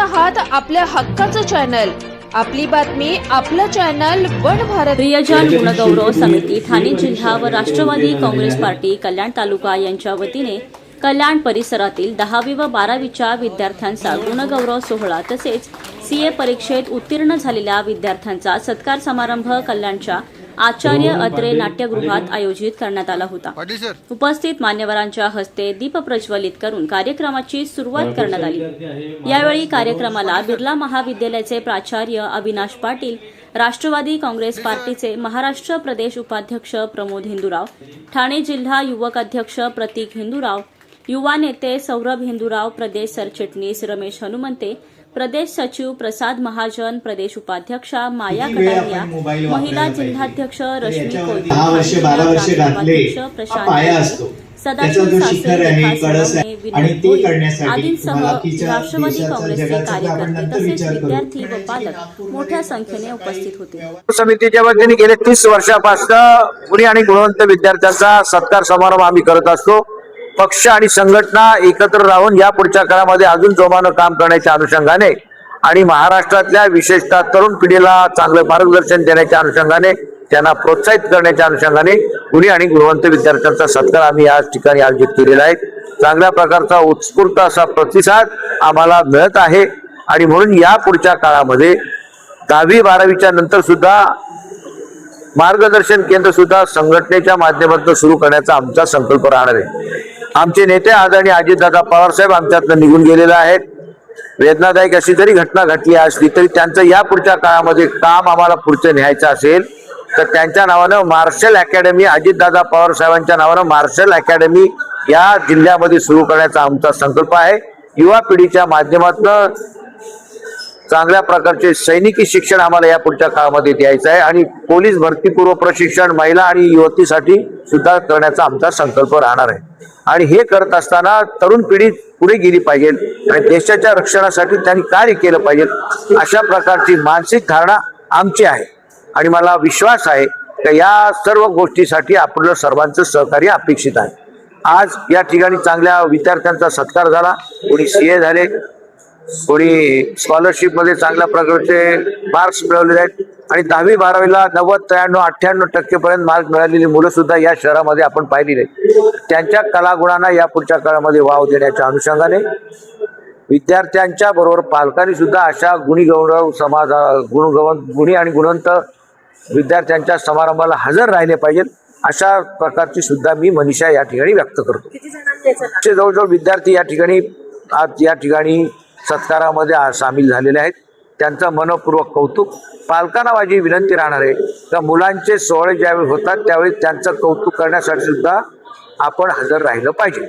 आहात आपल्या हक्काचं चॅनल, आपली बातमी आपलं चॅनल वन भारत। प्रियजन गुणगौरव समिती ठाणे जिल्हा व राष्ट्रवादी काँग्रेस पार्टी कल्याण तालुका यांच्या वतीने कल्याण परिसरातील 10वी व 12वीच्या विद्यार्थ्यांचा गुणगौरव सोहळा तसेच सीए परीक्षेत उत्तीर्ण झालेल्या विद्यार्थ्यांचा सत्कार समारंभ कल्याणच्या आचार्य अत्रे नाट्यगृहात आयोजित करण्यात आला होता। उपस्थित मान्यवरांच्या हस्ते दीप प्रज्वलित करून कार्यक्रमाची सुरुवात करण्यात आली। यावेळी कार्यक्रमाला बिर्ला महाविद्यालयाचे प्राचार्य अविनाश पाटील, राष्ट्रवादी काँग्रेस पार्टीचे महाराष्ट्र प्रदेश उपाध्यक्ष प्रमोद हिंदुराव, ठाणे जिल्हा युवक अध्यक्ष प्रतीक हिंदुराव, युवा नेते सौरभ हिंदुराव, प्रदेश सरचिटणीस रमेश हनुमंते, प्रदेश सचिव प्रसाद महाजन, प्रदेश उपाध्यक्षा माया कटारिया, महिला जिल्हाध्यक्ष रश्मी कोळी, प्रशांत सदाशिव सासरे, आदींसह राष्ट्रवादी काँग्रेसचे कार्यकर्ते तसेच विद्यार्थी व पालक मोठ्या संख्येने उपस्थित होते। समितीच्या वतीने गेले 30 वर्षापासून गुणी आणि गुणवंत विद्यार्थ्यांचा सत्कार समारंभ आम्ही करत असतो। पक्ष आणि संघटना एकत्र राहून या पुढच्या काळामध्ये अजून जोमानं काम करण्याच्या अनुषंगाने आणि महाराष्ट्रातल्या विशेषतः तरुण पिढीला चांगलं मार्गदर्शन देण्याच्या अनुषंगाने, त्यांना प्रोत्साहित करण्याच्या अनुषंगाने गुणी आणि गुणवंत विद्यार्थ्यांचा सत्कार आम्ही या ठिकाणी आयोजित केलेला आहे। चांगल्या प्रकारचा उत्स्फूर्त असा प्रतिसाद आम्हाला मिळत आहे आणि म्हणून या पुढच्या काळामध्ये 10वी 12वीच्या नंतर सुद्धा मार्गदर्शन केंद्र सुद्धा संघटनेच्या माध्यमातून सुरू करण्याचा आमचा संकल्प राहणार आहे। आमचे नेते आदरणीय अजितदादा पवार साहेब आमच्यातनं निघून गेलेले आहेत। वेदनादायक अशी जरी घटना घडली असली तरी त्यांचं या पुढच्या काळामध्ये काम आम्हाला पुढचं न्यायचं असेल तर त्यांच्या नावानं मार्शल अकॅडमी, अजितदादा पवार साहेबांच्या नावानं मार्शल अकॅडमी या जिल्ह्यामध्ये सुरू करण्याचा आमचा संकल्प आहे। युवा पिढीच्या माध्यमातून चांगल्या प्रकारचे सैनिकी शिक्षण आम्हाला या पुढच्या काळामध्ये द्यायचं आहे आणि पोलीस भरतीपूर्व प्रशिक्षण महिला आणि युवतीसाठी सुद्धा करण्याचा आमचा संकल्प राहणार आहे। आणि हे करत असताना तरुण पिढी पुढे गेली पाहिजे आणि देशाच्या रक्षणासाठी त्यांनी कार्य केलं पाहिजे, अशा प्रकारची मानसिक धारणा आमची आहे आणि मला विश्वास आहे की या सर्व गोष्टीसाठी आपलं सर्वांचं सहकार्य अपेक्षित आहे। आज या ठिकाणी चांगल्या विद्यार्थ्यांचा सत्कार झाला, कोणी सीए झाले, कोणी स्कॉलरशिप मध्ये चांगल्या प्रकारचे मार्क्स मिळवलेले आहेत आणि 10वी 12वीला 90, 93, 98% पर्यंत मार्क मिळालेली मुलं सुद्धा या शहरामध्ये आपण पाहिलेली आहेत। त्यांच्या कलागुणांना या पुढच्या काळामध्ये वाव देण्याच्या अनुषंगाने विद्यार्थ्यांच्या बरोबर पालकांनी सुद्धा अशा गुणी आणि गुणवंत विद्यार्थ्यांच्या समारंभाला हजर राहिले पाहिजेत, अशा प्रकारची सुद्धा मी मनीषा या ठिकाणी व्यक्त करतो। जवळजवळ विद्यार्थी या ठिकाणी आज या ठिकाणी सत्कारामध्ये सामील झालेले आहेत, त्यांचं मनपूर्वक कौतुक। पालकांना माझी विनंती राहणार आहे का मुलांचे सोहळे ज्यावेळी होतात त्यावेळी त्यांचं कौतुक करण्यासाठी सुद्धा आपण हजर राहिलं पाहिजे।